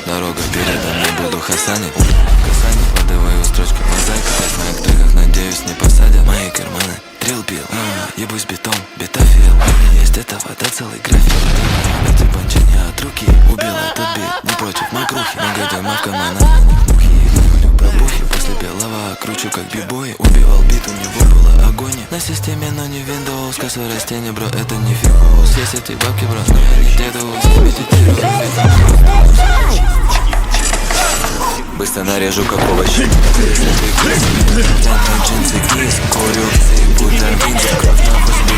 Дорога передо мной, буду хасанить. Касание, подаваю строчки мозаика. В моих треках, надеюсь, не посадят. Мои карманы, трил пил, ебусь бетон, бетафил. Есть эта вода, целый график. Эти бончини от руки убил этот бит. Не против макрухи, негодяй в карманах, на них мухи. Люблю пробухи, после белого кручу как бибой. Убивал бит, у него было агония. На системе, но не Windows. Косое растение, бро, это не фигус. Есть эти бабки, бро, но я не дедус. Медитирую, быстро нарежу как овощи. Если ты джинсы, кис, курю, будто винтик, кровь нахуй.